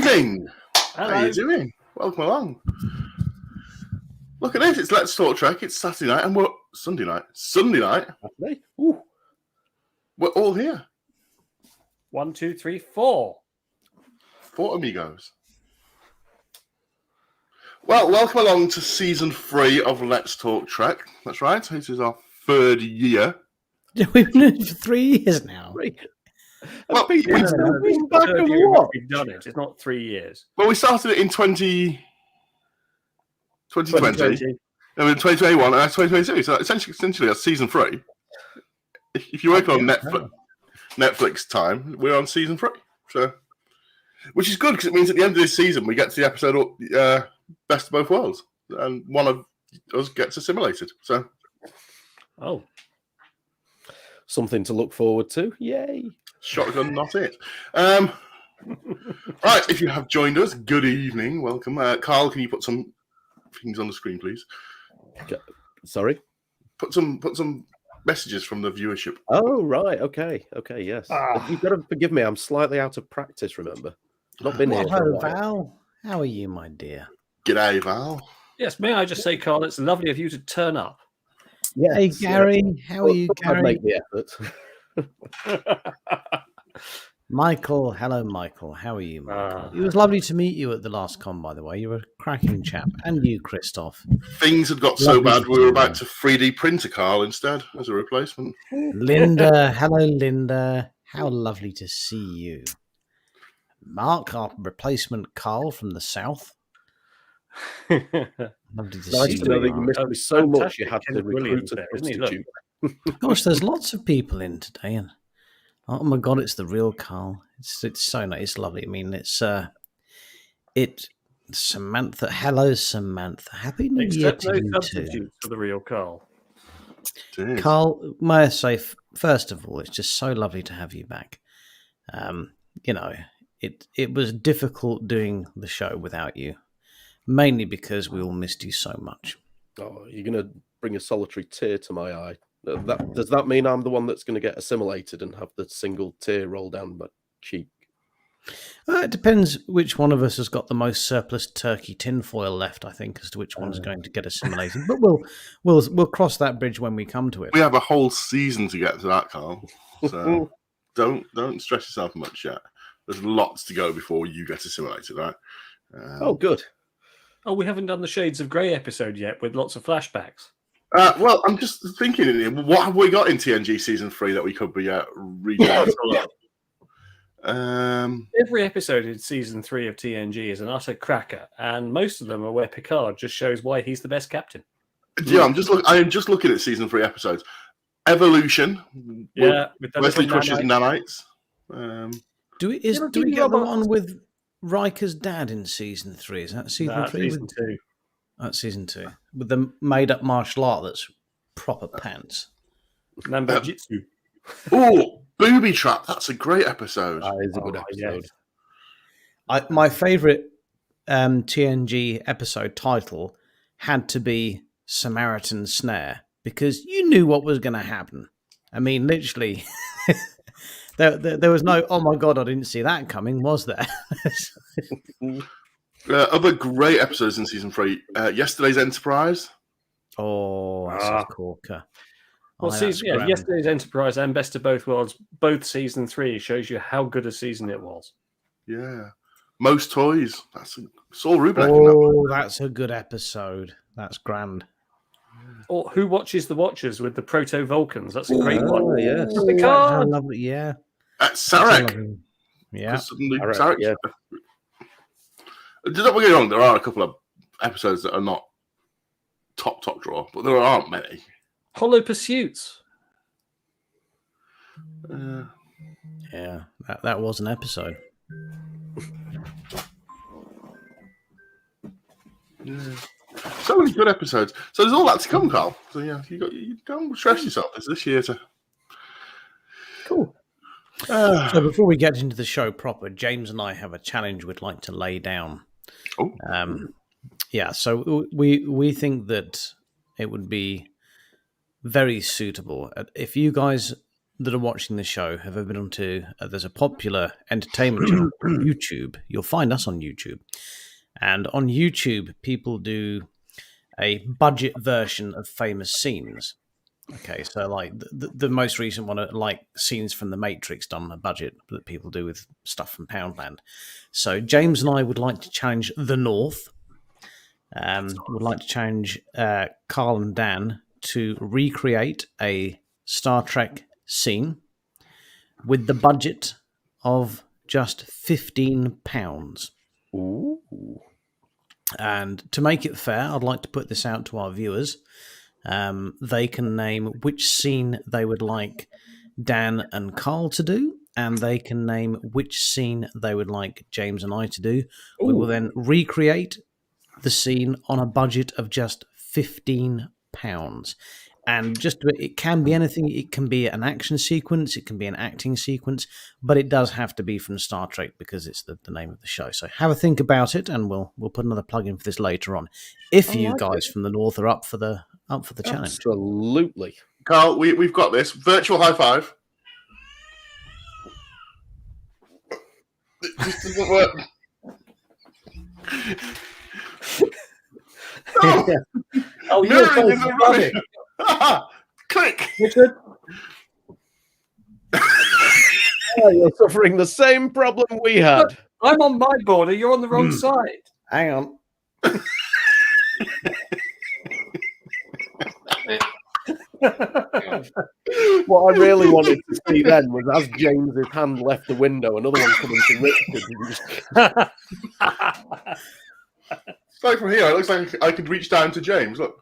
evening. Hello. How are you doing? Welcome along. Look at this. It's Let's Talk Trek. It's Saturday night and we're Sunday night. Saturday. Ooh. We're all here. 1, 2, 3, 4. 4 amigos. Well, welcome along to season 3 of Let's Talk Trek. That's right. This is our 3rd year. We've been in it for 3 years now. Well, We've done it. It's not 3 years. Well, we started it in 2020. And then 2021 and that's 2022. So essentially that's season 3. If you're working on Netflix time, we're on season 3. So, which is good because it means at the end of this season we get to the episode Best of Both Worlds, and one of us gets assimilated. So, something to look forward to. Yay! Shotgun, not it. Right, if you have joined us, good evening, welcome. Carl, can you put some things on the screen, please? Sorry? Put some messages from the viewership. Oh, right. Okay, yes. You've got to forgive me. I'm slightly out of practice, remember? Not been here for a Hello, while. Val. How are you, my dear? G'day, Val. Yes, may I just say, Carl, it's lovely of you to turn up. Yes, Hey, Gary. How are you, I'd Gary? make the effort. Michael. Hello, Michael. How are you, Michael? It was lovely to meet you at the last con, by the way. You were a cracking chap. And you, Christoph. Things had got so bad we were about to 3D print a Carl instead as a replacement. Linda. Hello, Linda. How lovely to see you. Mark, our replacement Carl from the south. Lovely to Nice see to know that you. you missed me so much you had to recruit a substitute. Gosh, there's lots of people in today, and oh my god, it's the real Carl. It's so nice. It's lovely. I mean, it's Samantha. Hello, Samantha. Happy New Year Except to no you too. substitute for the real Carl. Cheers. Carl, may I say, first of all, it's just so lovely to have you back. You know, it was difficult doing the show without you, mainly because we all missed you so much. Oh, you're going to bring a solitary tear to my eye. Does that mean I'm the one that's going to get assimilated and have the single tear roll down my cheek? It depends which one of us has got the most surplus turkey tinfoil left, I think, as to which one's going to get assimilated. But we'll cross that bridge when we come to it. We have a whole season to get to that, Carl. So don't stress yourself much yet. There's lots to go before you get assimilated, right? Oh, good. Oh, we haven't done the Shades of Grey episode yet with lots of flashbacks. Well, I'm just thinking, what have we got in TNG season 3 that we could be reading? Every episode in season 3 of TNG is an utter cracker, and most of them are where Picard just shows why he's the best captain. Yeah, I am just looking at season 3 episodes. Evolution. Yeah, with Wesley Crusher's nanites. nanites. Do we get the one with Riker's dad in season 3? Is that season 3? Season 2. That's season 2. With the made-up martial art that's proper pants. Nambo Jitsu. Oh, Booby Trap. That's a great episode. That is a good episode. Yes. My favourite TNG episode title had to be Samaritan Snare, because you knew what was going to happen. I mean, literally... There was no, oh my God, I didn't see that coming, was there? Other great episodes in season 3. Yesterday's Enterprise. Oh, that's a corker. Well, yesterday's Enterprise and Best of Both Worlds, both season 3, shows you how good a season it was. Yeah. Most Toys. That's Saul Rubinek. Oh, that's a good episode. That's grand. Or Who Watches the Watchers with the Proto Vulcans. That's a great one. Yeah. How lovely, yeah. Sarek. Yeah. Sarek. Yeah. Don't get me wrong, there are a couple of episodes that are not top draw, but there aren't many. Hollow Pursuits. Yeah, that was an episode. Yeah. So many good episodes. So there's all that to come, Carl. So yeah, you don't stress yourself. It's this year to. Cool. So before we get into the show proper, James and I have a challenge we'd like to lay down. Oh. Yeah, so we think that it would be very suitable if you guys that are watching the show have ever been onto, there's a popular entertainment channel on YouTube. You'll find us on YouTube. And on YouTube, people do a budget version of famous scenes. Okay, so like the most recent one, like scenes from The Matrix done on a budget that people do with stuff from Poundland. So James and I would like to challenge the North. Would like to challenge Carl and Dan to recreate a Star Trek scene with the budget of just £15. Ooh. And to make it fair, I'd like to put this out to our viewers. They can name which scene they would like Dan and Carl to do, and they can name which scene they would like James and I to do. Ooh. We will then recreate the scene on a budget of just £15. And just it can be anything. It can be an action sequence. It can be an acting sequence. But it does have to be from Star Trek because it's the name of the show. So have a think about it, and we'll put another plug in for this later on. If you guys from the North are up for the challenge, absolutely, Carl, we've got this virtual high five. This doesn't work. Oh, you're supposed to run it. Click. Richard? Oh, you're suffering the same problem we had. Look, I'm on my border. You're on the wrong side. hang on. What I really wanted to see then was as James's hand left the window, another one coming to Richard. Like from here, it looks like I could reach down to James. Look.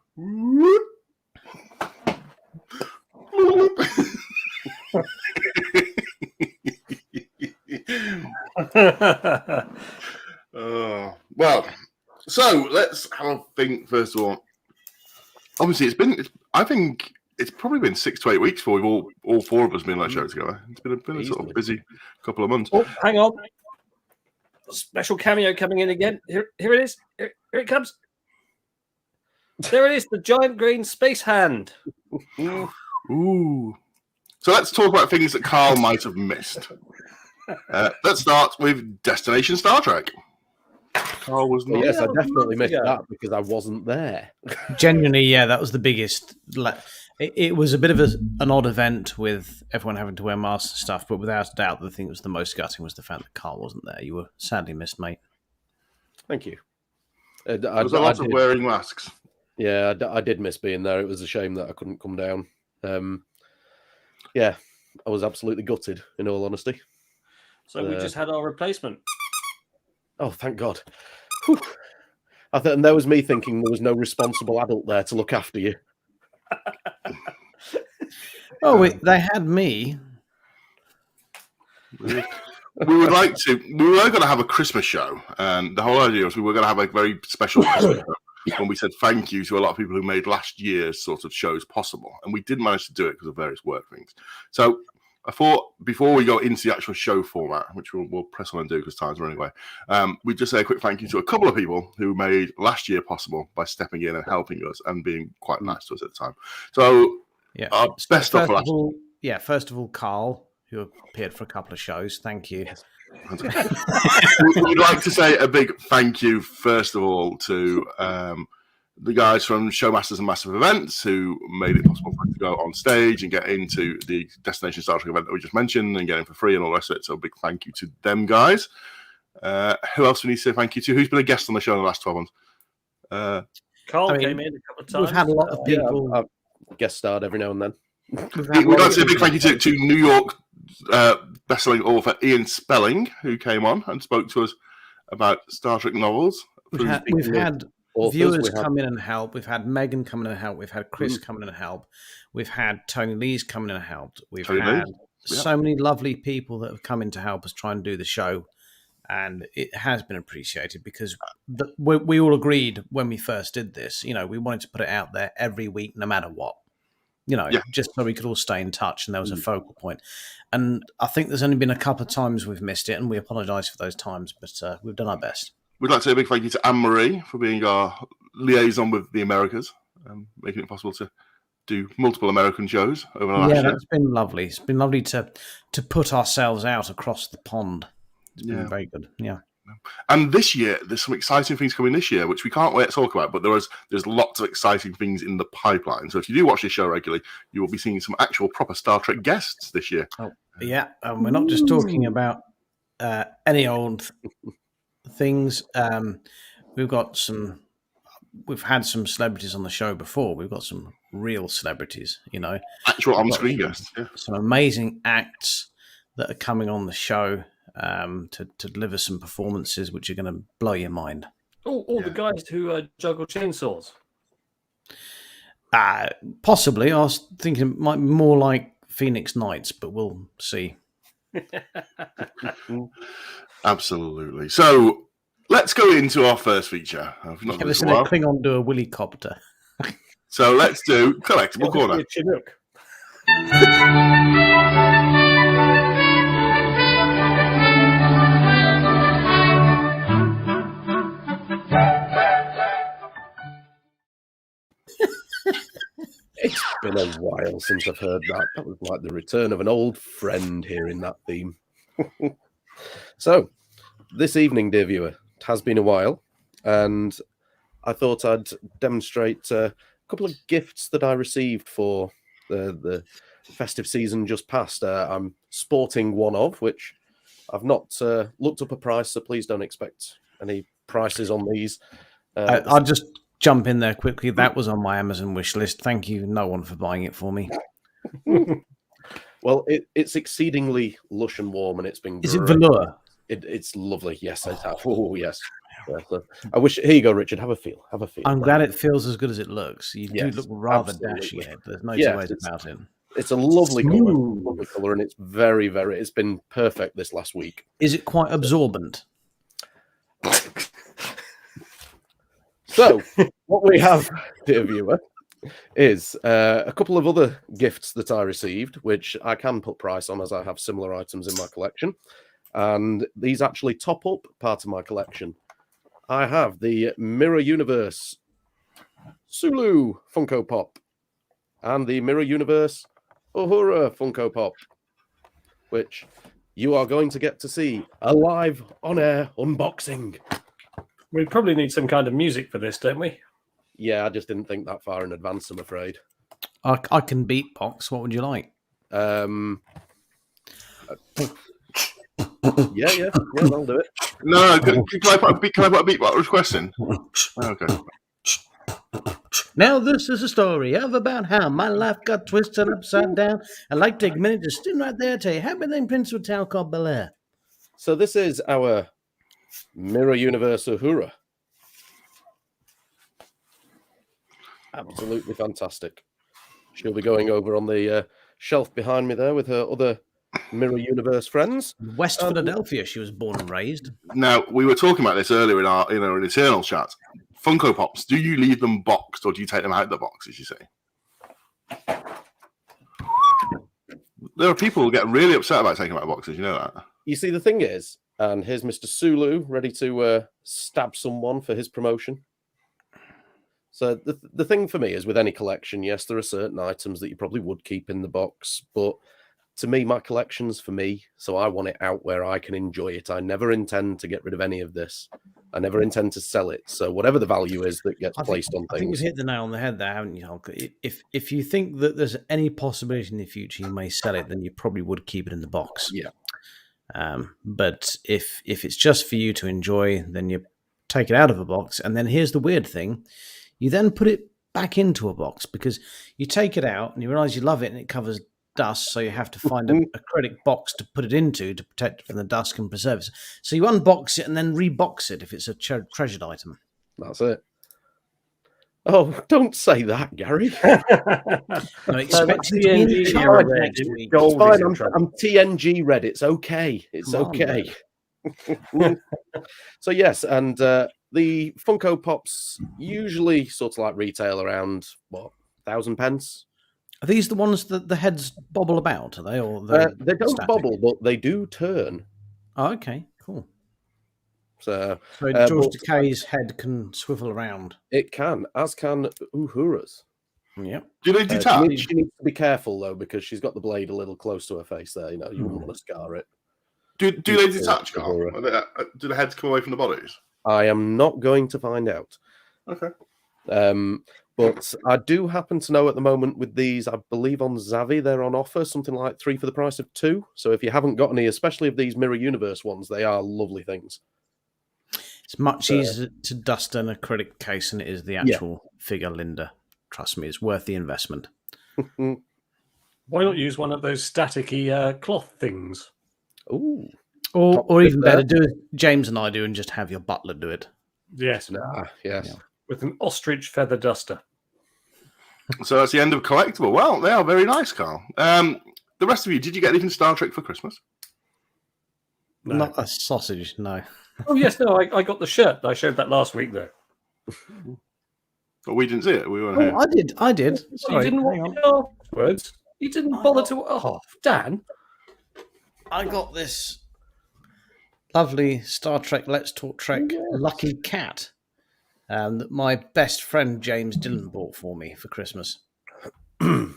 Well, so let's have a think first of all. Obviously, I think it's probably been 6 to 8 weeks before we've all four of us been on that show together. It's been a sort of busy couple of months. Oh, hang on. Special cameo coming in again. Here it is. Here it comes. There it is, the giant green space hand. Ooh. So let's talk about things that Carl might have missed. Let's start with Destination Star Trek. Carl was not. Yes, I definitely missed that because I wasn't there. Genuinely, yeah, that was the biggest. It was a bit of an odd event with everyone having to wear masks and stuff, but without a doubt, the thing that was the most gutting was the fact that Carl wasn't there. You were sadly missed, mate. Thank you. There was a lot of wearing masks. Yeah, I did miss being there. It was a shame that I couldn't come down. Yeah, I was absolutely gutted, in all honesty. So we just had our replacement. Oh, thank God. Whew. And there was me thinking there was no responsible adult there to look after you. They had me. We were going to have a Christmas show, and the whole idea was we were going to have a very special Christmas show. When we said thank you to a lot of people who made last year's sort of shows possible, and we didn't manage to do it because of various work things. So I thought before we go into the actual show format, which we'll press on and do because time's running away, we just say a quick thank you to a couple of people who made last year possible by stepping in and helping us and being quite nice to us at the time. So yeah, best stuff for last year. Yeah, first of all, Carl, who appeared for a couple of shows. Thank you. Yes. We'd like to say a big thank you, first of all, to the guys from Showmasters and Massive Events who made it possible for us to go on stage and get into the Destination Star Trek event that we just mentioned and get in for free and all the rest of it. So a big thank you to them guys. Who else we need to say thank you to? Who's been a guest on the show in the last 12 months? Carl came in a couple of times. We've had a lot of people. Yeah, I've guest starred every now and then. We'd like to say a big thank you to New York best-selling author Ian Spelling, who came on and spoke to us about Star Trek novels. We've had viewers come in and help. We've had Megan come in and help. We've had Chris come in and help. We've had Tony Lee's come in and helped. We've had so many lovely people that have come in to help us try and do the show. And it has been appreciated because we all agreed when we first did this, we wanted to put it out there every week, no matter what. Just so we could all stay in touch and there was a focal point. And I think there's only been a couple of times we've missed it, and we apologise for those times, but we've done our best. We'd like to say a big thank you to Anne-Marie for being our liaison with the Americas and making it possible to do multiple American shows over the last Yeah, year. that's been lovely. It's been lovely to put ourselves out across the pond. It's been very good. Yeah. And this year, there's some exciting things coming this year, which we can't wait to talk about. But there's lots of exciting things in the pipeline. So if you do watch this show regularly, you will be seeing some actual proper Star Trek guests this year. Oh, yeah. And we're not just talking about any old things. We've had some celebrities on the show before. We've got some real celebrities, Actual on-screen guests. Yeah. Some amazing acts that are coming on the show to deliver some performances which are going to blow your mind. All the guys who juggle chainsaws. Possibly. I was thinking it might be more like Phoenix Knights, but we'll see. Absolutely. So let's go into our first feature. I've not done this in a while. Klingon do a willy-copter. So let's do Collectible Corner. Chinook. It's been a while since I've heard that. That was like the return of an old friend hearing that theme. So, this evening, dear viewer, it has been a while, and I thought I'd demonstrate a couple of gifts that I received for the festive season just past. I'm sporting one of, which I've not looked up a price, so please don't expect any prices on these. I'll just jump in there quickly. That was on my Amazon wish list. Thank you, no one, for buying it for me. Well, it's exceedingly lush and warm, and it's been. Is it velour? It's lovely. Yes, oh yes. I wish. Here you go, Richard. Have a feel. I'm glad it feels as good as it looks. You do look rather dashing in it. There's no two ways about it. It's a lovely colour, and it's very, very. It's been perfect this last week. Is it quite absorbent? So, what we have, dear viewer, is a couple of other gifts that I received, which I can put price on as I have similar items in my collection. And these actually top up part of my collection. I have the Mirror Universe Sulu Funko Pop and the Mirror Universe Uhura Funko Pop, which you are going to get to see a live on-air unboxing. We probably need some kind of music for this, don't we? Yeah, I just didn't think that far in advance, I'm afraid. I can beatbox. What would you like? Yeah, I'll do it. No, can I put a beatbox request in? Okay. Now this is a story of about how my life got twisted upside down. I'd like to take a minute to stand right there and tell you how my name Prince of a town called Bel Air. So this is our Mirror Universe Uhura. Absolutely fantastic. She'll be going over on the shelf behind me there with her other Mirror Universe friends. West Philadelphia, she was born and raised. Now, we were talking about this earlier in our internal chat. Funko Pops, do you leave them boxed or do you take them out of the box, as you say? There are people who get really upset about taking them out of boxes, you know that? You see, the thing is, and here's Mr. Sulu ready to stab someone for his promotion. So the thing for me is with any collection, yes, there are certain items that you probably would keep in the box, but to me, my collection's for me, so I want it out where I can enjoy it. I never intend to get rid of any of this. I never intend to sell it. So whatever the value is that gets placed on things. I think you've hit the nail on the head there, haven't you, Hulk? If you think that there's any possibility in the future you may sell it, then you probably would keep it in the box. Yeah. But if it's just for you to enjoy, then you take it out of a box. And then here's the weird thing. You then put it back into a box because you take it out and you realize you love it and it covers dust, so you have to find an acrylic box to put it into to protect it from the dust and preserve it. So you unbox it and then rebox it if it's a treasured item. That's it. Oh, don't say that, Gary. No, expect it to be in charge next week. It's fine. I'm TNG red. It's okay. It's okay. So yes, and the Funko Pops usually sort of like retail around what, 1,000 pence. Are these the ones that the heads bobble about? Are they? Or they don't static? bobble, but they do turn. Oh, okay, cool. So George Takei's head can swivel around. It can, as can Uhura's. Yep. Do they detach? She needs to be careful though, because she's got the blade a little close to her face there. You know, you wouldn't want to scar it. Do they detach, Carl? Do the heads come away from the bodies? I am not going to find out. Okay. But I do happen to know at the moment with these, I believe on Zavvi, they're on offer, something like 3 for the price of 2. So if you haven't got any, especially of these Mirror Universe ones, they are lovely things. It's much easier to dust an acrylic case than it is the actual figure, Linda. Trust me, it's worth the investment. Why not use one of those staticky cloth things? Ooh. Or even better, do as James and I do and just have your butler do it. Yes. Yes. Yeah. With an ostrich feather duster. So that's the end of Collectible. Well, they are very nice, Carl. The rest of you, did you get anything Star Trek for Christmas? No. Not a sausage, no. Oh, yes, no, I got the shirt. I showed that last week, though. But we didn't see it. We weren't here. I did. Sorry, you didn't hang watch on. it afterwards. You didn't bother to... Oh, Dan. I got this lovely Star Trek Let's Talk Trek lucky cat that my best friend James Dillon bought for me for Christmas. I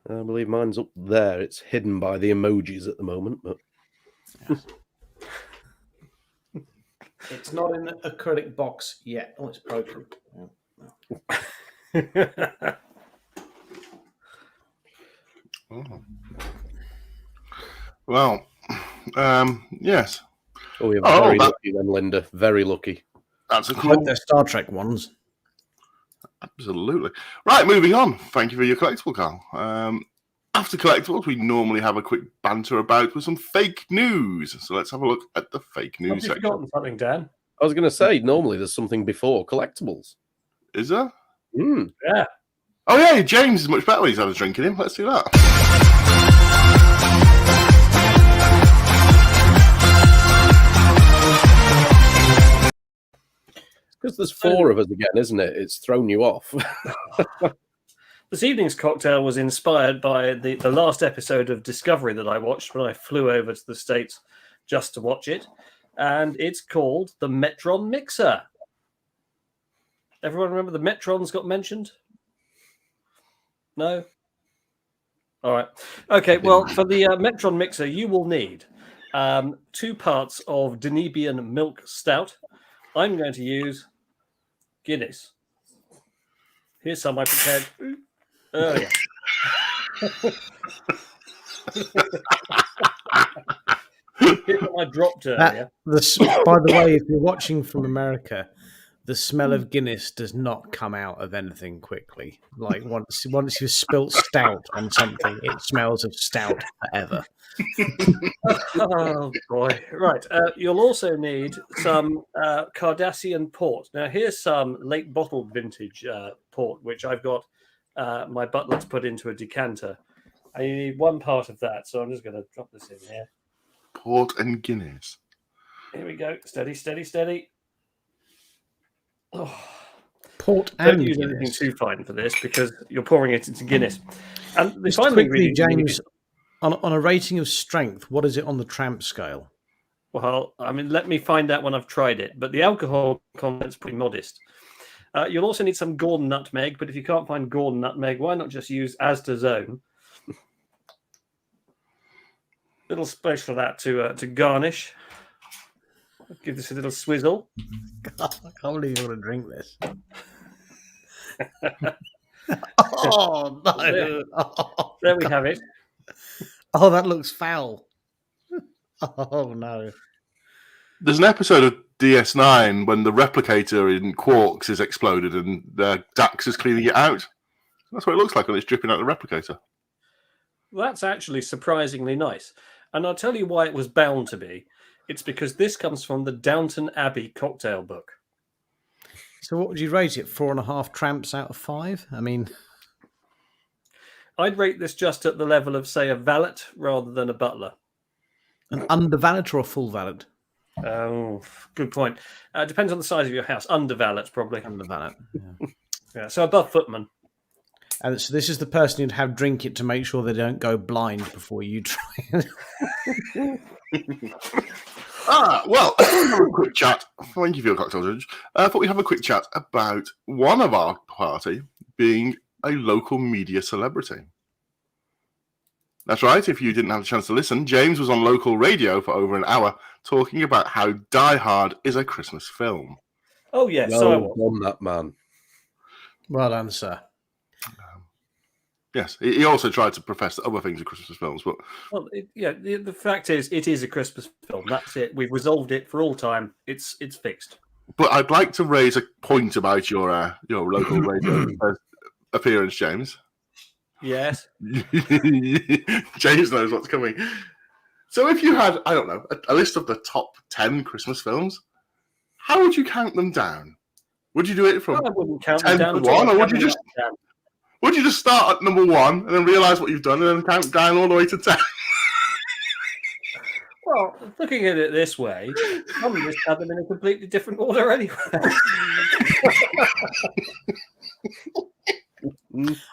believe mine's up there. It's hidden by the emojis at the moment, but It's not in an acrylic box yet. Oh, it's broken. Oh. Well, yes. oh, we're very lucky then, Linda. Very lucky. That's a I hope cool. they're Star Trek ones. Absolutely. Right, moving on. Thank you for your collectible, Carl. After collectibles, we normally have a quick banter about with some fake news. So let's have a look at the fake Have news you section. forgotten something, Dan? I was going to say, normally there's something before collectibles. Is there? Yeah. Oh, yeah, James is much better when he's had a drink in him. Let's do that. Because there's 4 of us again, isn't it? It's thrown you off. This evening's cocktail was inspired by the last episode of Discovery that I watched when I flew over to the States just to watch it. And it's called the Metron Mixer. Everyone remember the Metrons got mentioned? No? All right. Okay, well, for the Metron Mixer, you will need 2 parts of Danubian milk stout. I'm going to use Guinness. Here's some I prepared earlier. Here's what I dropped earlier. By the way, if you're watching from America, the smell of Guinness does not come out of anything quickly. Like once you've spilt stout on something, it smells of stout forever. Oh boy! Right, you'll also need some Cardassian port. Now, here's some late bottled vintage port, which I've got my butler to put into a decanter. And you need 1 part of that, so I'm just going to drop this in here. Port and Guinness. Here we go. Steady, steady, steady. Oh. Port Don't and use anything Guinness. too fine for this because you're pouring it into Guinness. And the Just final quickly, ingredient, James, on a rating of strength, what is it on the tramp scale? well, I mean, let me find out when I've tried it, but the alcohol content's pretty modest. You'll also need some Gordon nutmeg, but if you can't find Gordon nutmeg, why not just use Asda's own? Little space for that to garnish. Give this a little swizzle. God, I can't believe you want to drink this. Oh, no. There. Oh, There we have it. oh, that looks foul. Oh, no. There's an episode of DS9 when the replicator in Quarks is exploded and Dax is cleaning it out. That's what it looks like when it's dripping out the replicator. That's actually surprisingly nice. And I'll tell you why it was bound to be. It's because this comes from the Downton Abbey cocktail book. So what would you rate it? 4.5 tramps out of 5? I mean... I'd rate this just at the level of, say, a valet rather than a butler. An under valet or a full valet? Oh, good point. Depends on the size of your house. Under valet, probably. Under valet, yeah. Yeah, so above footman. And so this is the person you'd have drink it to make sure they don't go blind before you try it. Well, have a quick chat. Thank you for your cocktail, Judge. I thought we'd have a quick chat about one of our party being a local media celebrity. That's right. If you didn't have a chance to listen, James was on local radio for over an hour talking about how Die Hard is a Christmas film. Oh, yes. Well done, that man. Well done, sir. Yes, he also tried to profess that other things are Christmas films, but the fact is, it is a Christmas film. That's it. We've resolved it for all time. It's fixed. But I'd like to raise a point about your local radio appearance, James. Yes. James knows what's coming. So if you had, I don't know, a list of the top 10 Christmas films, how would you count them down? Would you do it from I wouldn't count 10 them down to 1, or would you just... down. Would you just start at number 1 and then realise what you've done and then count down all the way to 10? Well, looking at it this way, I'm just have them in a completely different order anyway.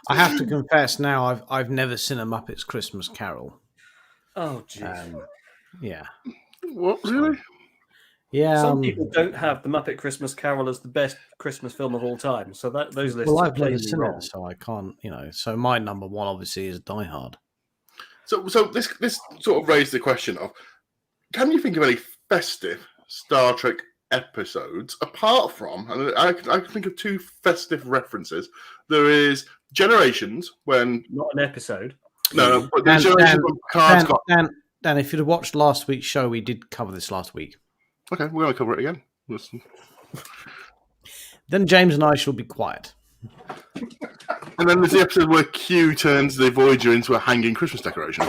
I have to confess now, I've never seen a Muppets Christmas Carol. Oh, jeez. Yeah. What, really? Yeah. Some people don't have the Muppet Christmas Carol as the best Christmas film of all time, so those lists Well, are I've never plainly seen wrong. it, so I can't, So my number one obviously is Die Hard. So this sort of raised the question of, can you think of any festive Star Trek episodes apart from, and I can think of 2 festive references. There is Generations, when... Not an episode. No, but there's Generations when Picard's got... Dan, if you'd have watched last week's show, we did cover this last week. Okay, we're going to cover it again. Listen. Then James and I shall be quiet. And then there's the episode where Q turns the Voyager into a hanging Christmas decoration.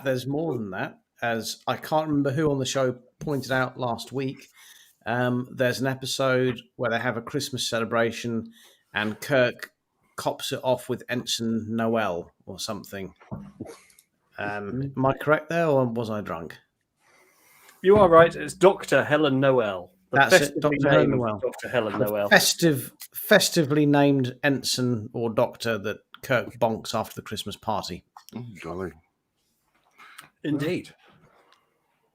There's more than that, as I can't remember who on the show pointed out last week. There's an episode where they have a Christmas celebration and Kirk cops it off with Ensign Noel or something. Am I correct there, or was I drunk? You are right. It's Dr. Helen Noel. That's it, Dr. Helen Noel. Dr. Helen Noel. Festively named ensign or doctor that Kirk bonks after the Christmas party. Oh, golly. Indeed.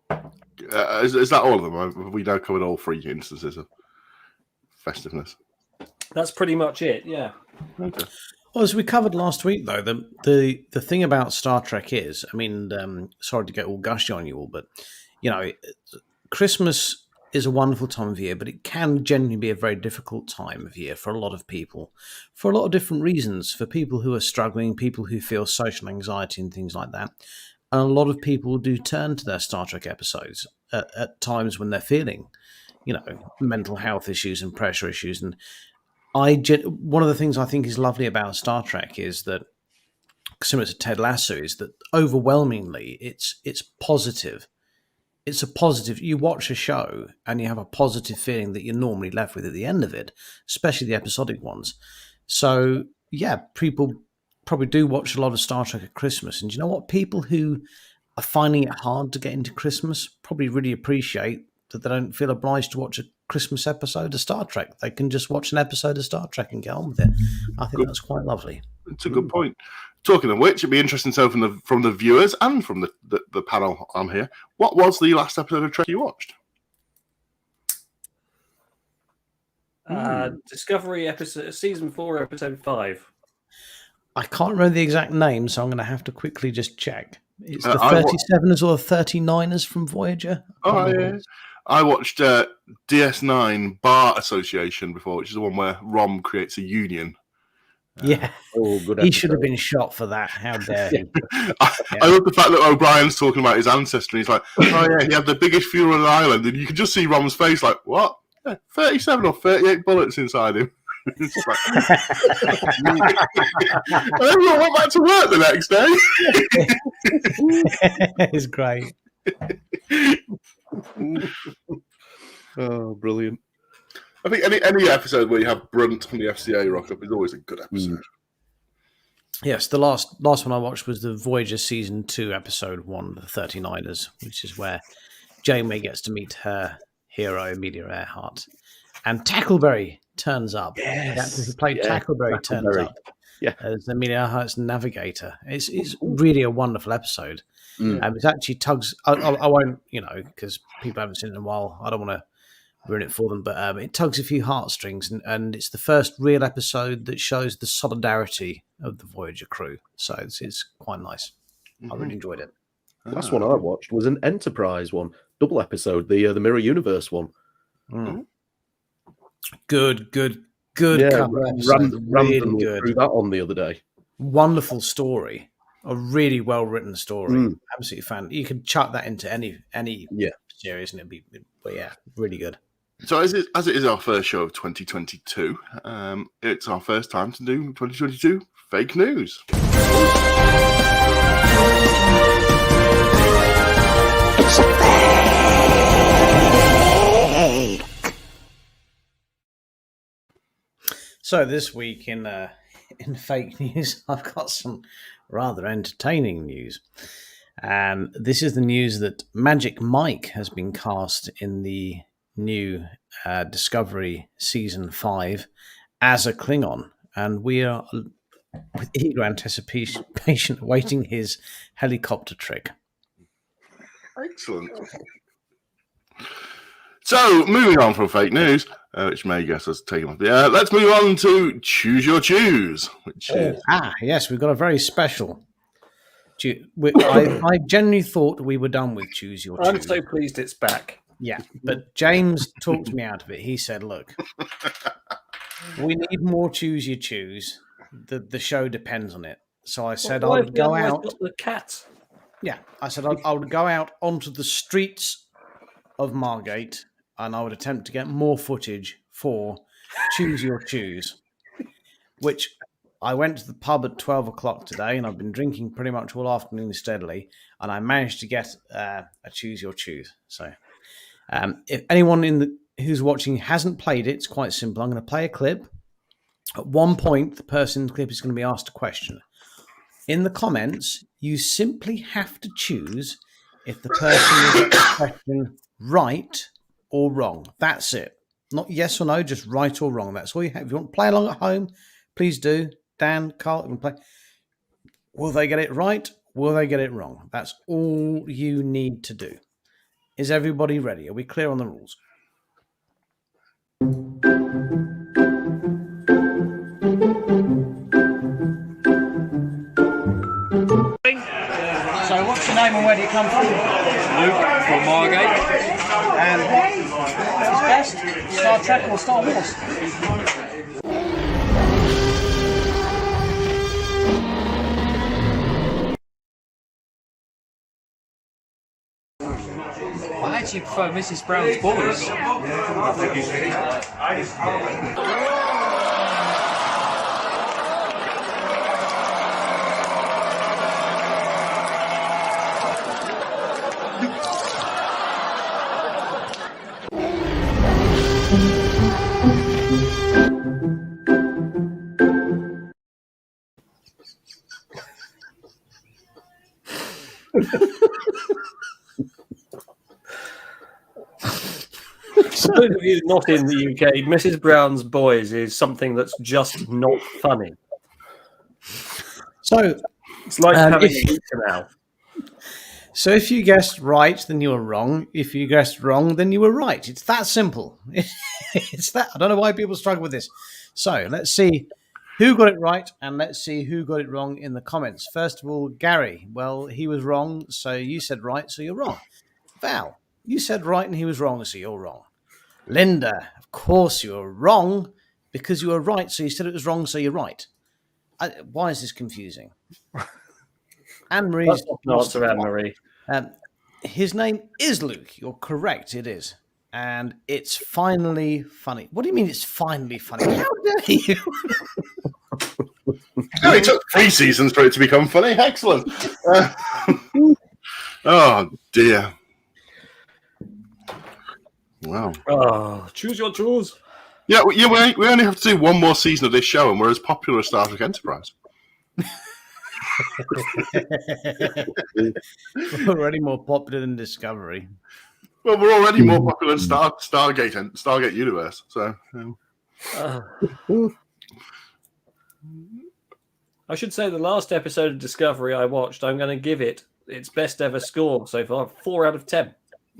Is that all of them? Have we now covered all 3 instances of festiveness? That's pretty much it, yeah. Okay. Well, as we covered last week, though, the thing about Star Trek is, sorry to get all gushy on you all, but, Christmas is a wonderful time of year, but it can genuinely be a very difficult time of year for a lot of people, for a lot of different reasons, for people who are struggling, people who feel social anxiety and things like that. And a lot of people do turn to their Star Trek episodes at times when they're feeling, mental health issues and pressure issues. And one of the things I think is lovely about Star Trek is that, similar to Ted Lasso, is that overwhelmingly it's positive. It's a positive. You watch a show and you have a positive feeling that you're normally left with at the end of it, especially the episodic ones. So yeah, people probably do watch a lot of Star Trek at Christmas. And you know what? People who are finding it hard to get into Christmas probably really appreciate that they don't feel obliged to watch a Christmas episode of Star Trek. They can just watch an episode of Star Trek and get on with it. I think that's quite lovely. It's a good point. Talking of which, it'd be interesting to know from the viewers and from the panel on here, what was the last episode of Trek you watched? Discovery episode, season 4, episode 5. I can't remember the exact name, so I'm going to have to quickly just check. It's the 37ers or the 39ers from Voyager. Oh, yeah. I watched DS9 Bar Association before, which is the one where Rom creates a union. Yeah. Oh, good he should have been shot for that. How dare he? I love the fact that O'Brien's talking about his ancestry. He's like, oh, yeah, he had the biggest funeral on the island. And you can just see Rom's face like, what? Yeah, 37 or 38 bullets inside him. It's like, and everyone went back to work the next day. It's great. Oh, brilliant. I think any episode where you have Brunt from the FCA rock up is always a good episode. Yes, the last one I watched was the Voyager Season 2, Episode 1, the 39ers, which is where Janeway gets to meet her hero, Amelia Earhart. And Tackleberry turns up. Yes. The actor who played Tackleberry turns up. Yeah. as Amelia Earhart's navigator. It's really a wonderful episode. It actually tugs. I won't, because people haven't seen it in a while. I don't want to ruin it for them, but it tugs a few heartstrings, and it's the first real episode that shows the solidarity of the Voyager crew. So it's quite nice. I really enjoyed it. Last one I watched was an Enterprise one, double episode, the Mirror Universe one. Good Yeah, cover episode. Really good. Threw that on the other day. Wonderful story. A really well written story. Absolutely fan. You could chuck that into any series and it'd be, but yeah, really good. So as it is our first show of 2022, it's our first time to do 2022 fake news. It's fake. So this week in fake news, I've got some rather entertaining news. And this is the news that Magic Mike has been cast in the new Discovery Season 5 as a Klingon. And we are with eager anticipation awaiting his helicopter trick. Excellent. So, moving on from fake news, which may guess us taking off the air, let's move on to Choose Your Choose, which is... yes, we've got a very special... I genuinely thought we were done with Choose Your Choose. I'm so pleased it's back. Yeah, but James talked me out of it. He said, look, we need more Choose Your Choose. The show depends on it. So I said I would go out... The cat. Yeah, I said I would go out onto the streets of Margate and I would attempt to get more footage for Choose Your Choose, which I went to the pub at 12 o'clock today and I've been drinking pretty much all afternoon steadily and I managed to get a Choose Your Choose. So if anyone who's watching hasn't played it, it's quite simple. I'm going to play a clip. At one point, the person in the clip is going to be asked a question. In the comments, you simply have to choose if the person is the question right or wrong. That's it. Not yes or no, just right or wrong. That's all you have. If you want to play along at home, please do. Dan, Carl, you play. Will they get it right? Will they get it wrong? That's all you need to do. Is everybody ready? Are we clear on the rules? So what's your name and where do you come from? Luke from Margate. And what's best? Star Trek or Star Wars? I actually prefer Mrs. Brown's Boys. For those of you not in the UK, Mrs. Brown's Boys is something that's just not funny. So it's like having a root canal. So if you guessed right, then you were wrong. If you guessed wrong, then you were right. It's that simple. It's that. I don't know why people struggle with this. So let's see who got it right, and let's see who got it wrong in the comments. First of all, Gary. Well, he was wrong, so you said right, so you're wrong. Val, you said right, and he was wrong, so you're wrong. Linda, of course you were wrong because you were right, so you said it was wrong, so you're right. Why is this confusing? Anne-Marie. That's not an answer, Anne-Marie. His name is Luke. You're correct, it is. And it's finally funny. What do you mean it's finally funny? How dare you? Oh, it took 3 seasons for it to become funny. Excellent. Oh, dear. Wow. Oh, choose your choose. Yeah, we only have to do 1 more season of this show and we're as popular as Star Trek Enterprise. We're already more popular than Discovery. Well, we're already more popular than Stargate Universe. So, I should say the last episode of Discovery I watched, I'm going to give it its best ever score so far, 4 out of 10.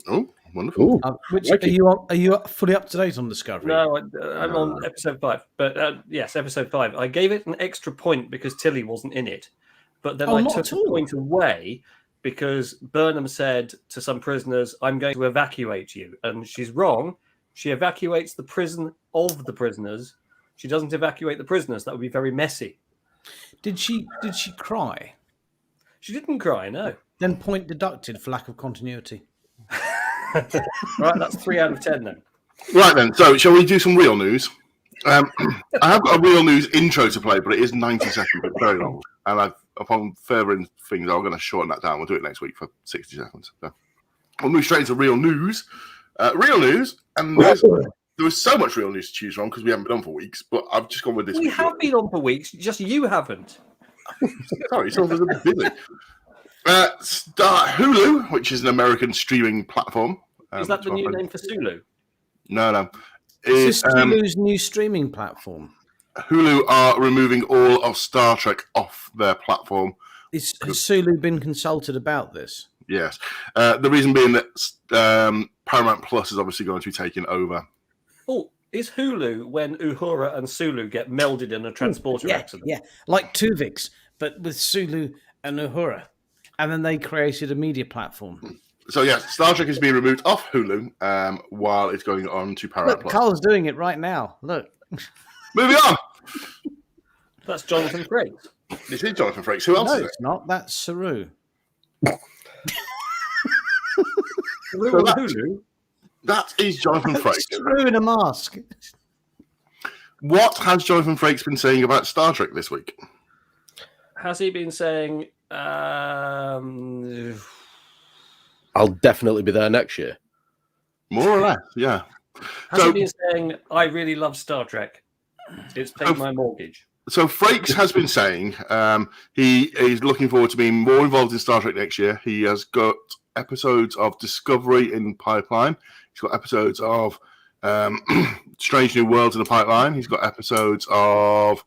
Oh, wonderful. Which Like it. are you fully up to date on Discovery? No, I'm on episode 5. But yes, episode 5. I gave it an extra point because Tilly wasn't in it. But then I not took at a all. point away because Burnham said to some prisoners, I'm going to evacuate you. And she's wrong. She evacuates the prison of the prisoners. She doesn't evacuate the prisoners. That would be very messy. Did she cry? She didn't cry, no. Then point deducted for lack of continuity. Right, that's 3 out of 10 then. Right then, so shall we do some real news? I have got a real news intro to play, but it is 90 seconds, but very long. And upon further things, I'm going to shorten that down. We'll do it next week for 60 seconds. So we'll move straight into real news. And there was so much real news to choose from because we haven't been on for weeks, but I've just gone with this. We have been on for weeks, just you haven't. Sorry, someone's a bit busy. Hulu, which is an American streaming platform. Is that the new name for Sulu? No. Is this Hulu's new streaming platform? Hulu are removing all of Star Trek off their platform. Has Sulu been consulted about this? Yes. The reason being that Paramount Plus is obviously going to be taken over. Oh, is Hulu when Uhura and Sulu get melded in a transporter accident? Yeah, like Tuvix, but with Sulu and Uhura. And then they created a media platform. So, yes, Star Trek is being removed off Hulu while it's going on to Paramount Look, Plus. Carl's doing it right now. Look. Moving on. That's Jonathan Frakes. This is Jonathan Frakes. Who else No, is it? it's not. That's Saru. Hulu? That is Jonathan Frakes. Saru in a mask. What has Jonathan Frakes been saying about Star Trek this week? Has he been saying... I'll definitely be there next year. More or less, yeah. Has he been saying, I really love Star Trek? It's paid my mortgage. So Frakes has been saying he is looking forward to being more involved in Star Trek next year. He has got episodes of Discovery in pipeline. He's got episodes of Strange New Worlds in the pipeline. He's got episodes of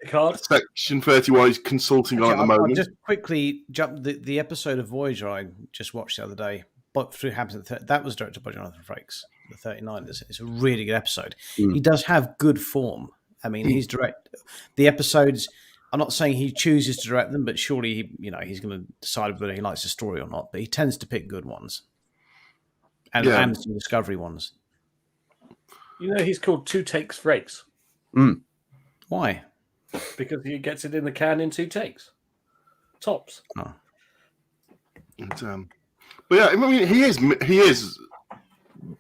Section 31 he's consulting on at the moment. I'll just quickly jump the episode of Voyager I just watched the other day, but through Hampton, that was directed by Jonathan Frakes. The 39. It's a really good episode. He does have good form. I mean, he's direct. The episodes, I'm not saying he chooses to direct them, but surely he's going to decide whether he likes the story or not. But he tends to pick good ones, and some Discovery ones. He's called Two Takes Frakes. Why? Because he gets it in the can in 2 takes. Tops. Oh. But yeah, I mean, he is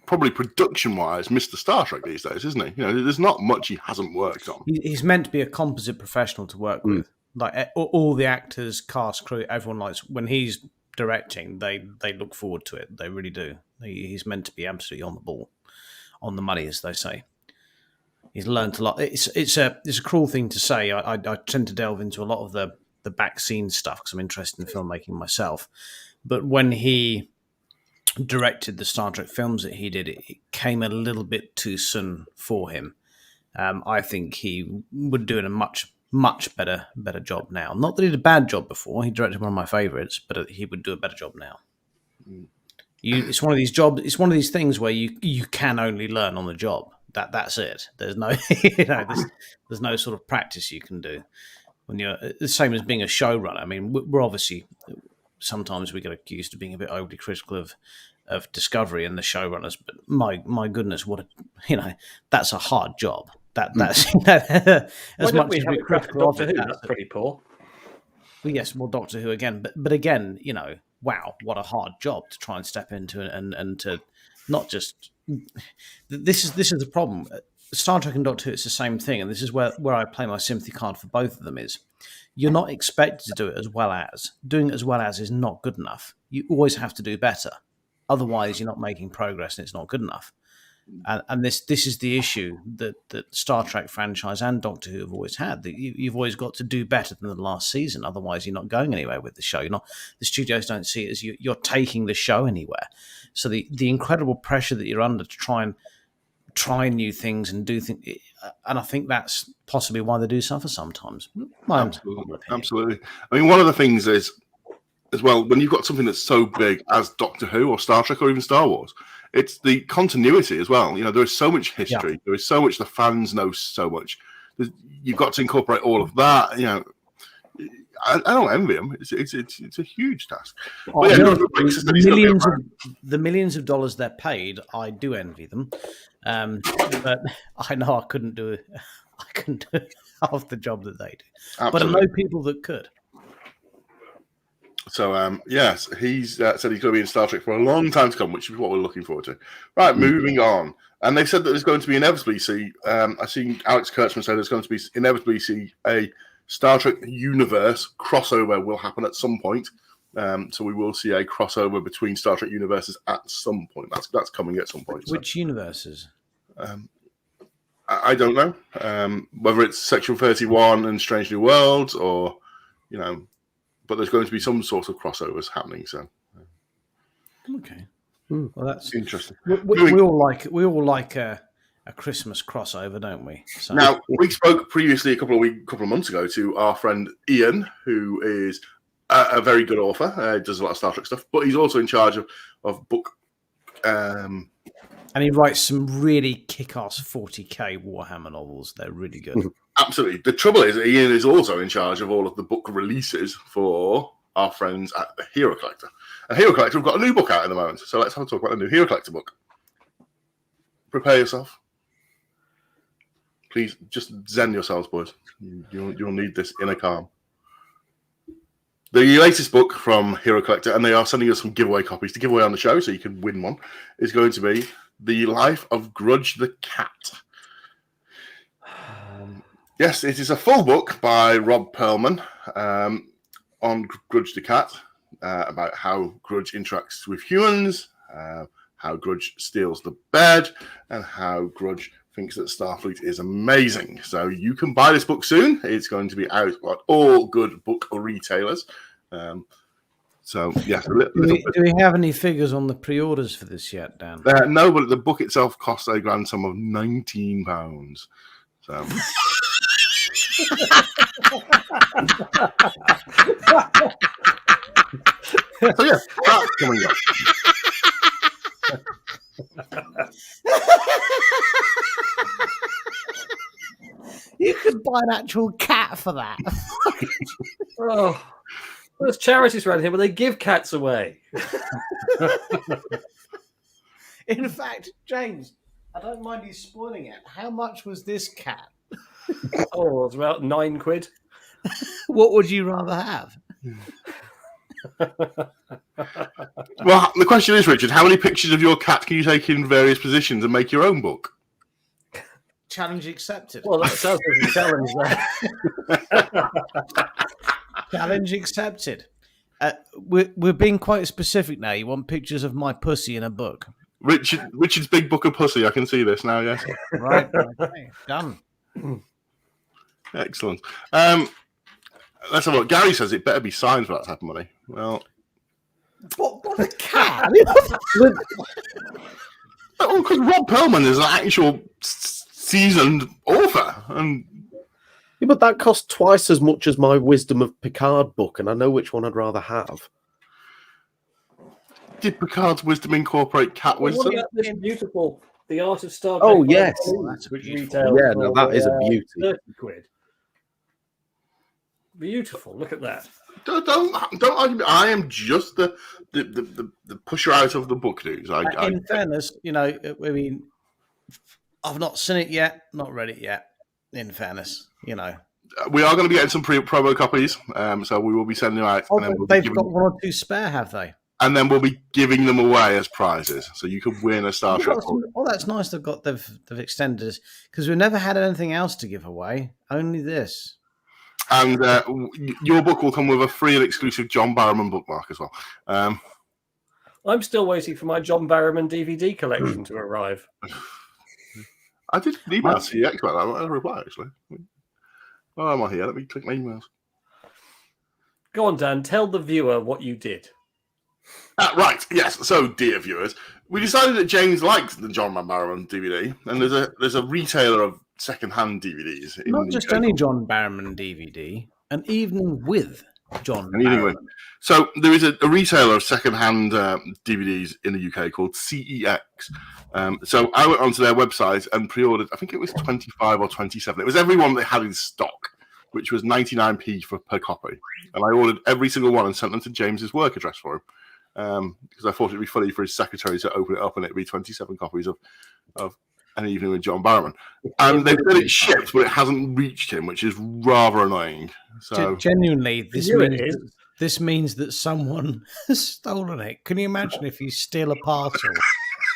probably production-wise Mr. Star Trek these days, isn't he? There's not much he hasn't worked on. He's meant to be a composite professional to work with. Like all the actors, cast, crew, everyone likes when he's directing. They look forward to it. They really do. He's meant to be absolutely on the ball, on the money, as they say. He's learned a lot. It's a cruel thing to say. I tend to delve into a lot of the back scene stuff because I'm interested in filmmaking myself. But when he directed the Star Trek films that he did, it came a little bit too soon for him. I think he would do a much better job now. Not that he did a bad job before. He directed one of my favourites, but he would do a better job now. It's one of these jobs. It's one of these things where you can only learn on the job. That's it. There's no there's no sort of practice you can do when you're the same as being a showrunner. I mean, we're obviously sometimes we get accused of being a bit overly critical of Discovery and the showrunners, but my goodness, that's a hard job. That's as much as we're critical of it. That's pretty poor. Well, yes, well, Doctor Who again, but again, wow, what a hard job to try and step into and to not just. This is the problem. Star Trek and Doctor Who, it's the same thing, and this is where I play my sympathy card for both of them. Is you're not expected to do it as well as. Doing it as well as is not good enough. You always have to do better. Otherwise, you're not making progress, and it's not good enough. And this is the issue that Star Trek franchise and Doctor Who have always had. That you've always got to do better than the last season. Otherwise, you're not going anywhere with the show. The studios don't see it as you're taking the show anywhere. So the incredible pressure that you're under to try and try new things and do things. And I think that's possibly why they do suffer sometimes. My own opinion. Absolutely. I mean, one of the things is, as well, when you've got something that's so big as Doctor Who or Star Trek or even Star Wars, it's the continuity as well. You know, there is so much history. There is so much the fans know so much. You've got to incorporate all of that. You know, I don't envy them. It's a huge task. Oh, Yeah, the millions of dollars they're paid, I do envy them. But I know I couldn't do half the job that they do. Absolutely. But I know people that could. So, yes, he's said he's going to be in Star Trek for a long time to come, which is what we're looking forward to. Right, moving on. And they said that there's going to be inevitably I seen Alex Kurtzman say there's going to be inevitably a Star Trek universe crossover will happen at some point. So we will see a crossover between Star Trek universes at some point. That's coming at some point. Which universes? I don't know. Whether it's Section 31 and Strange New Worlds or, you know, but there's going to be some sort of crossovers happening. So, okay, well that's interesting. We all like a Christmas crossover, don't we? So. Now we spoke previously a couple of months ago to our friend Ian, who is a very good author. Does a lot of Star Trek stuff, but he's also in charge of book. And he writes some really kick-ass 40k Warhammer novels. They're really good. Absolutely. The trouble is, Ian is also in charge of all of the book releases for our friends at the Hero Collector. And Hero Collector have got a new book out at the moment. So let's have a talk about the new Hero Collector book. Prepare yourself. Please, just zen yourselves, boys. You'll need this inner calm. The latest book from Hero Collector, and they are sending us some giveaway copies to give away on the show, so you can win one, is going to be The Life of Grudge the Cat. Yes, it is a full book by Rob Perlman on Grudge the Cat, about how Grudge interacts with humans, how Grudge steals the bed, and how Grudge thinks that Starfleet is amazing. So you can buy this book soon. It's going to be out at all good book retailers. So, yes. Do we have any figures on the pre-orders for this yet, Dan? No, but the book itself costs a grand sum of £19. So... so yeah, that's coming up. You could buy an actual cat for that. Oh, there's charities around here where they give cats away. In fact, James, I don't mind you spoiling it. How much was this cat? Oh, it's about £9. What would you rather have? Well, the question is, Richard, how many pictures of your cat can you take in various positions and make your own book? Challenge accepted. Well, that sounds like a challenge there. Challenge accepted. We're being quite specific now. You want pictures of my pussy in a book. Richard's big book of pussy. I can see this now, yes. Right. Okay. Done. Excellent. Let's have a look. Gary says it better be signed for that type of money. Well, what a cat! Well, because Rob Perlman is an actual seasoned author, and yeah, but that cost twice as much as my Wisdom of Picard book, and I know which one I'd rather have. Did Picard's wisdom incorporate cat wisdom? What about this beautiful The Art of Star Trek? Oh yes, which retails yeah, no, that is a beauty. £30. Beautiful. Look at that. Don't argue. I am just the pusher out of the book news. In fairness, I mean, I've not seen it yet, not read it yet. In fairness, we are going to be getting some promo copies, so we will be sending them out. Oh, and then they've got one or two spare, have they? And then we'll be giving them away as prizes, so you can win a Star Trek book. Oh, that's nice. They've extended it because we've never had anything else to give away. Only this. And your book will come with a free and exclusive John Barrowman bookmark as well. I'm still waiting for my John Barrowman DVD collection to arrive. I did an email to CX about that. I don't reply, actually. Oh, I'm on here. Let me click my emails. Go on, Dan. Tell the viewer what you did. Right, yes. So, dear viewers, we decided that James likes the John Barrowman DVD, and there's a retailer of second-hand DVDs. Not just any John Barrowman DVD, and even with John Barrowman. So there is a retailer of second-hand DVDs in the UK called CEX. So I went onto their website and pre-ordered, I think it was 25 or 27. It was every one they had in stock, which was 99p per copy. And I ordered every single one and sent them to James's work address for him. Because I thought it'd be funny for his secretary to open it up and it'd be 27 copies of An Evening with John Barrowman. And they said it shipped, but it hasn't reached him, which is rather annoying. So genuinely, this means that someone has stolen it. Can you imagine if you steal a parcel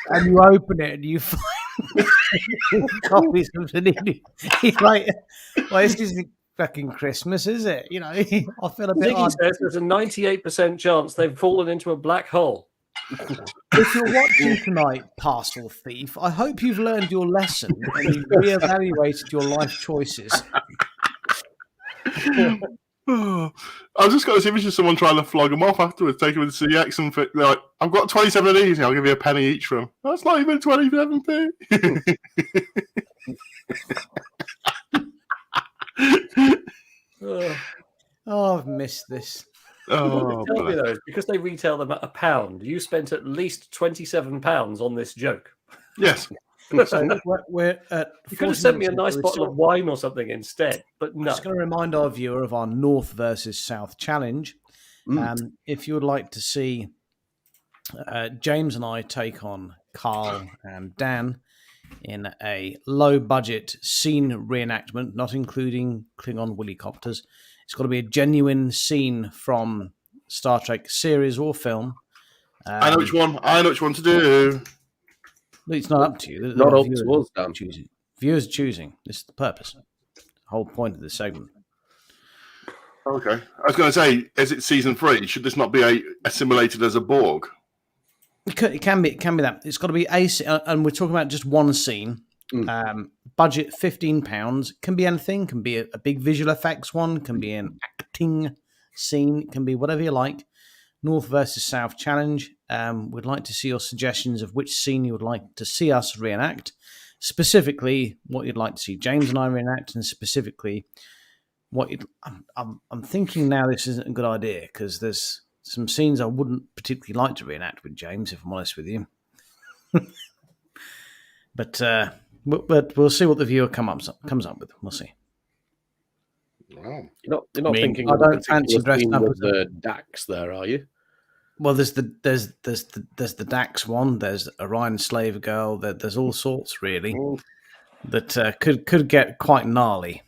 and you open it and you find copies of An Evening? You're like, well, this isn't fucking Christmas, is it? You know, I feel a bit. Ziggy says there's a 98% chance they've fallen into a black hole. If you're watching tonight, parcel thief, I hope you've learned your lesson and you've reevaluated your life choices. I was just going to see if it's just someone trying to flog them off afterwards, take them to CX and they're like, I've got 27 of these, and I'll give you a penny each for them. That's not even 27p. Oh, I've missed this. Oh, Tell me though, because they retail them at £1, you spent at least £27 on this joke. Yes. So we're at. You could have sent me a nice bottle of wine or something instead, but no. I'm just going to remind our viewer of our North versus South challenge. If you would like to see James and I take on Carl and Dan in a low-budget scene reenactment, not including Klingon Willycopters, it's got to be a genuine scene from Star Trek series or film. I know which one. I know which one to do. It's not up to you. Not up to us, Dan. Choosing. Viewers choosing. This is the purpose. The whole point of the segment. Okay. I was going to say, is it season 3? Should this not be assimilated as a Borg? It can be that. It's got to be and we're talking about just one scene. Budget £15. Can be anything. Can be a big visual effects one. Can be an acting scene. Can be whatever you like. North versus South challenge. We'd like to see your suggestions of which scene you would like to see us reenact. Specifically, what you'd like to see James and I reenact, and specifically what I'm thinking now. This isn't a good idea because there's some scenes I wouldn't particularly like to reenact with James, if I'm honest with you. But we'll see what the viewer comes up with. We'll see. Wow. You're not thinking. I don't fancy dressing up as the Dax there, are you? Well, there's the Dax one. There's Orion Slave Girl. There's all sorts really that could get quite gnarly.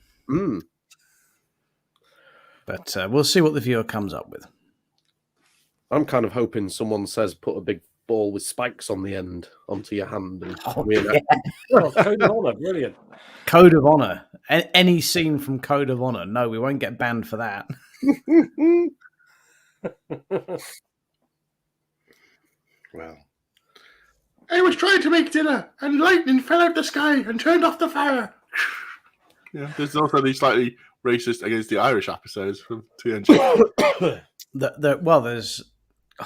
But we'll see what the viewer comes up with. I'm kind of hoping someone says put a big ball with spikes on the end onto your hand. And Well, Code of Honor, brilliant. Code of Honor. Any scene from Code of Honor. No, we won't get banned for that. Well, I was trying to make dinner, and lightning fell out the sky and turned off the fire. Yeah, there's also these slightly racist against the Irish episodes from TNG. There's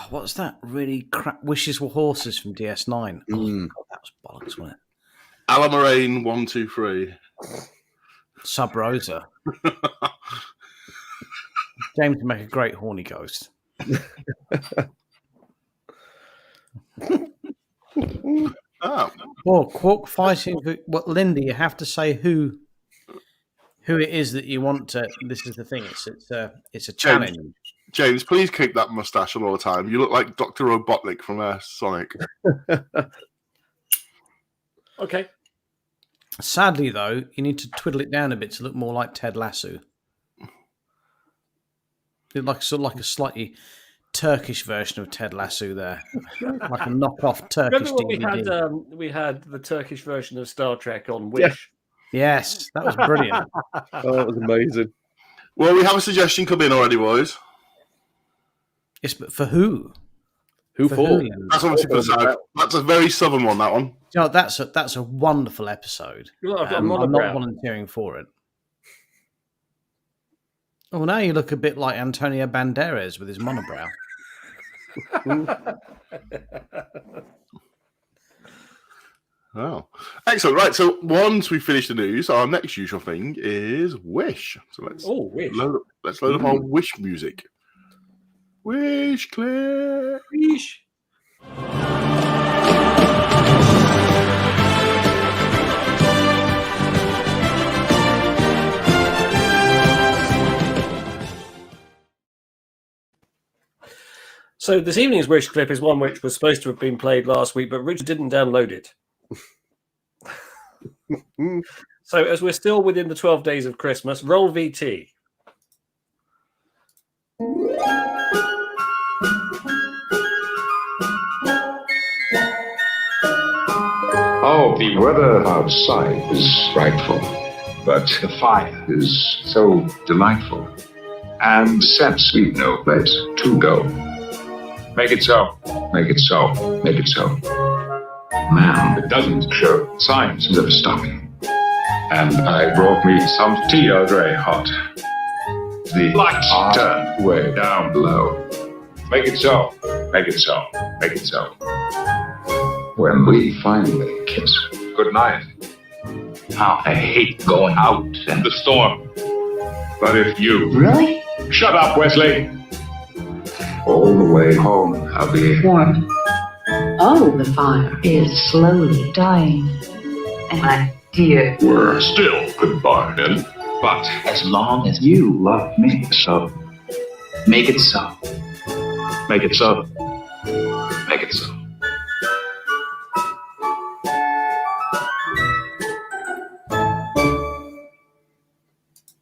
what's that really crap? Wishes Were Horses from DS9. Oh, God, that was bollocks, wasn't it? Alamarain 1, 2, 3. Sub Rosa. James can make a great horny ghost. Well, Quark fighting. Well, Lindy, you have to say who it is that you want to. This is the thing. It's a challenge. James, please keep that mustache on all the time. You look like Dr. Robotnik from Sonic. Okay. Sadly, though, you need to twiddle it down a bit to look more like Ted Lasso. Like a slightly Turkish version of Ted Lasso there, like a knockoff Turkish Remember when we had the Turkish version of Star Trek on Wish? Yes, that was brilliant. Oh, that was amazing. Well, we have a suggestion come in already, boys. Yes, but for who? Who for? That's obviously for the South. That's a very southern one, that one. You know, that's a wonderful episode. I'm not volunteering for it. Oh, now you look a bit like Antonio Banderas with his monobrow. Oh, excellent. Right. So once we finish the news, our next usual thing is Wish. So let's Wish. let's load up our Wish music. Wish clip. Wish. So this evening's Wish clip is one which was supposed to have been played last week, but Richard didn't download it. So as we're still within the 12 days of Christmas, roll VT. Oh, the weather outside is frightful, but the fire is so delightful. And the scents leave no place to go. Make it so. Make it so. Make it so. Man, it doesn't show signs of stopping. And I brought me some tea Earl Grey hot. The lights turn way down below. Make it so. Make it so. Make it so. When we finally kiss. Good night. How I hate going out in the storm. But if you... Really? Shut up, Wesley! All the way home, I'll be Warm. Oh, the fire is slowly dying. And my dear, We're still goodbye, then. But as long as you love me so, make it so. Make it so. Make it so.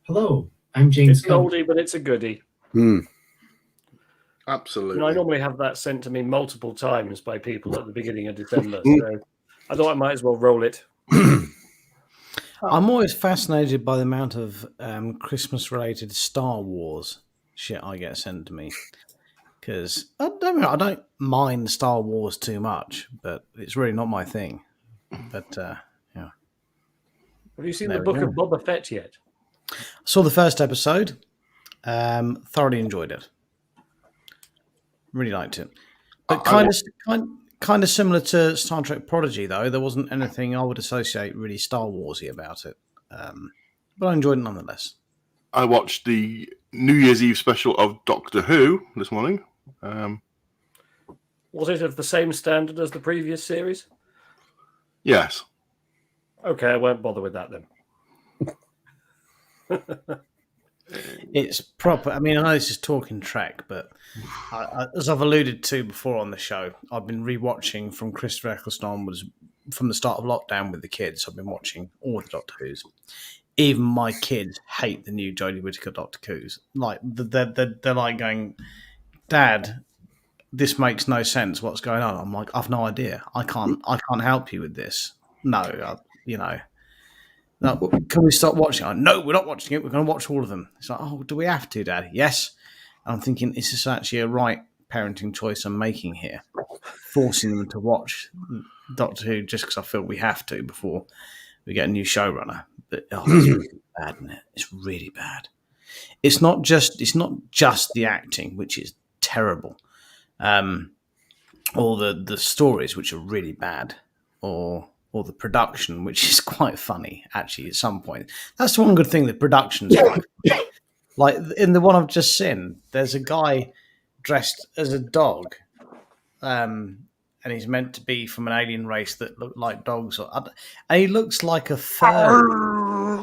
Hello, I'm James It's an oldie, but it's a goodie. Absolutely. And I normally have that sent to me multiple times by people at the beginning of December. So I thought I might as well roll it. I'm always fascinated by the amount of Christmas-related Star Wars shit I get sent to me. Because I don't mind Star Wars too much, but it's really not my thing. But, yeah. Have you seen There the we Book go. of Boba Fett yet? Saw the first episode. Thoroughly enjoyed it. Really liked it. But kind of similar to Star Trek Prodigy, though. There wasn't anything I would associate really Star Warsy about it. But I enjoyed it nonetheless. I watched the New Year's Eve special of Doctor Who this morning. Was it of the same standard as the previous series? Yes. Okay, I won't bother with that then. It's proper. I mean, I know this is talking Trek, but as I've alluded to before on the show, I've been rewatching from Christopher Eccleston onwards from the start of lockdown with the kids. I've been watching all the Doctor Who's. Even my kids hate the new Jodie Whittaker Doctor Who's. Like they're like going, "Dad, this makes no sense. What's going on?" I'm like, "I've no idea. I can't help you with this. No, No, can we stop watching? No, we're not watching it. We're going to watch all of them. It's like, oh, do we have to, Dad? Yes. And I'm thinking, is this actually a right parenting choice I'm making here? Forcing them to watch Doctor Who just because I feel we have to before we get a new showrunner. But it's really bad, isn't it? It's really bad. It's not just the acting, which is terrible, or the stories, which are really bad, or the production, which is quite funny, actually, at some point. That's the one good thing, the production's quite funny. Like, in the one I've just seen, there's a guy dressed as a dog, and he's meant to be from an alien race that look like dogs. And he looks like a fur.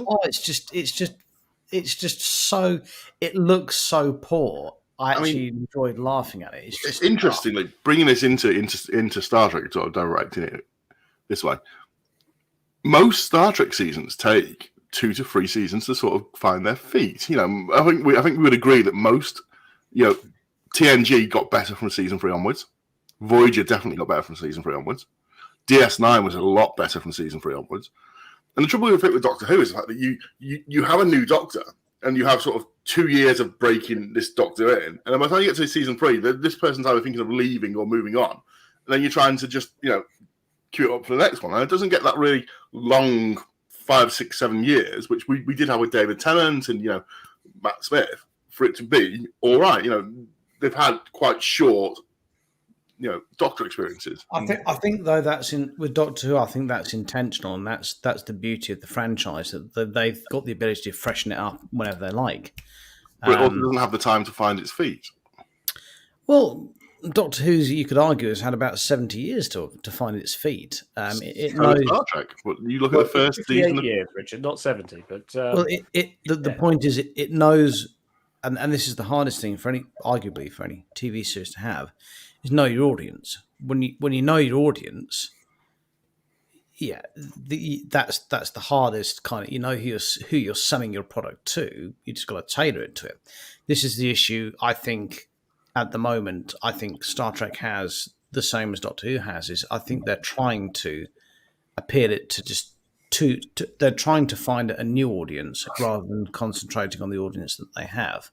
Oh, it's just so... It looks so poor. I actually enjoyed laughing at it. It's just interesting, like, bringing this into Star Trek, sort of directing it this way. Most Star Trek seasons take 2 to 3 seasons to sort of find their feet. You know, I think we would agree that most, TNG got better from season 3 onwards. Voyager definitely got better from season 3 onwards. DS9 was a lot better from season 3 onwards. And the trouble with Doctor Who is the fact that you have a new Doctor and you have sort of 2 years of breaking this Doctor in, and by the time you get to season 3, this person's either thinking of leaving or moving on, and then you're trying to just queue it up for the next one, and it doesn't get that really long 5, 6, 7 years, which we did have with David Tennant and Matt Smith, for it to be all right. They've had quite short Doctor experiences. I think though that's with Doctor Who. I think that's intentional, and that's the beauty of the franchise that they've got the ability to freshen it up whenever they like. But it also doesn't have the time to find its feet. Well, Doctor Who's, you could argue, has had about 70 years to find its feet. It So knows. does Star Trek. But you look at the first season. Years, Richard, not 70. But The point is, it knows, and this is the hardest thing arguably for any TV series to have, is know your audience. When you know your audience, yeah, that's the hardest kind of. You know who you're selling your product to. You just got to tailor it to it. This is the issue. I think at the moment, I think Star Trek has the same as Doctor Who has. Is I think they're trying to appeal it to just they're trying to find a new audience rather than concentrating on the audience that they have.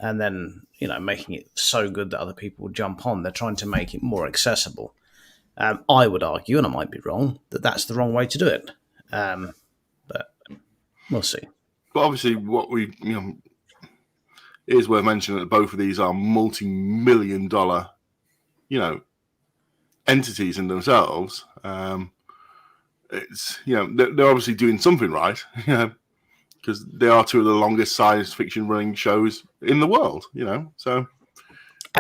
And then, making it so good that other people will jump on. They're trying to make it more accessible. I would argue, and I might be wrong, that that's the wrong way to do it. But we'll see. But obviously, what it is worth mentioning that both of these are multi-million-dollar, entities in themselves. It's they're obviously doing something right, because they are two of the longest science fiction running shows in the world, so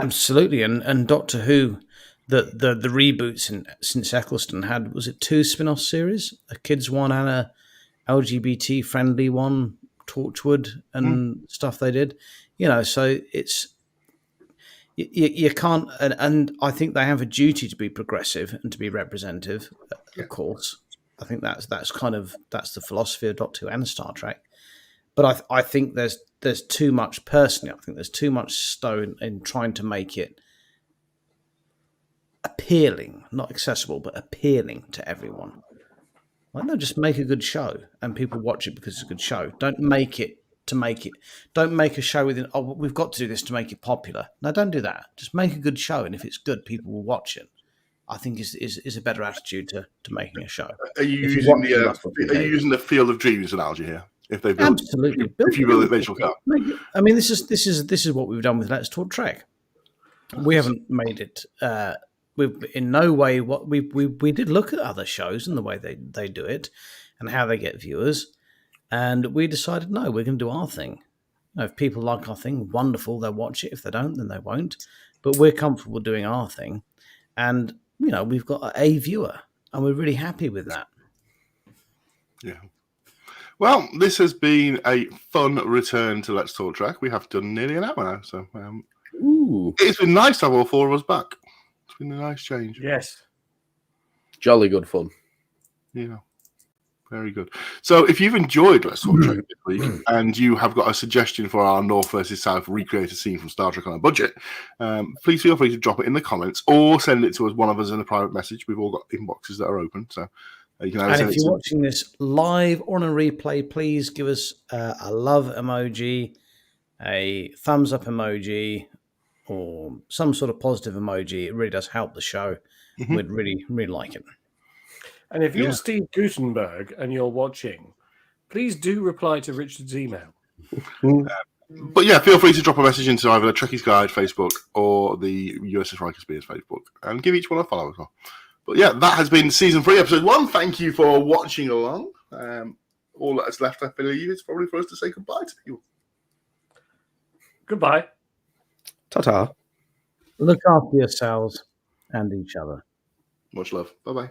absolutely. And Doctor Who, the reboots since Eccleston had, was it 2 spin-off series, a kids one and a LGBT friendly one, Torchwood and stuff they did, so it's you can't, and I think they have a duty to be progressive and to be representative, of course. I think that's the philosophy of Doctor Who and Star Trek. But I think there's too much, personally, I think there's too much stone in trying to make it appealing, not accessible, but appealing to everyone. Why not just make a good show and people watch it because it's a good show? Don't make it to make it. Don't make a show within, we've got to do this to make it popular. No, don't do that. Just make a good show, and if it's good, people will watch it. I think is a better attitude to making a show. Are you using the Field of Dreams analogy here? If they build, absolutely, if you build a visual car. I mean, this is what we've done with Let's Talk Trek. We haven't made it. We've in no way what we did look at other shows and the way they do it and how they get viewers, and we decided no, we're going to do our thing. If people like our thing, wonderful, they'll watch it. If they don't, then they won't. But we're comfortable doing our thing, and we've got a viewer, and we're really happy with that. Yeah. Well, this has been a fun return to Let's Talk Trek. We have done nearly an hour now, so it's been nice to have all 4 of us back. It's been a nice change. Yes. Jolly good fun. Yeah. Very good. So if you've enjoyed Let's Talk Trek this week and you have got a suggestion for our North versus South recreated scene from Star Trek on a budget, please feel free to drop it in the comments or send it to us, one of us, in a private message. We've all got inboxes that are open, so you can. And if you're watching this live or on a replay, please give us a love emoji, a thumbs up emoji, or some sort of positive emoji. It really does help the show. We'd really, really like it. And if you're Steve Gutenberg and you're watching, please do reply to Richard's email. But yeah, feel free to drop a message into either the Trekkie's Guide Facebook or the USS Riker Spears Facebook, and give each one a follow as well. But yeah, that has been Season 3, Episode 1. Thank you for watching along. All that's left, I believe, is probably for us to say goodbye to you. Goodbye. Ta-ta. Look after yourselves and each other. Much love. Bye-bye.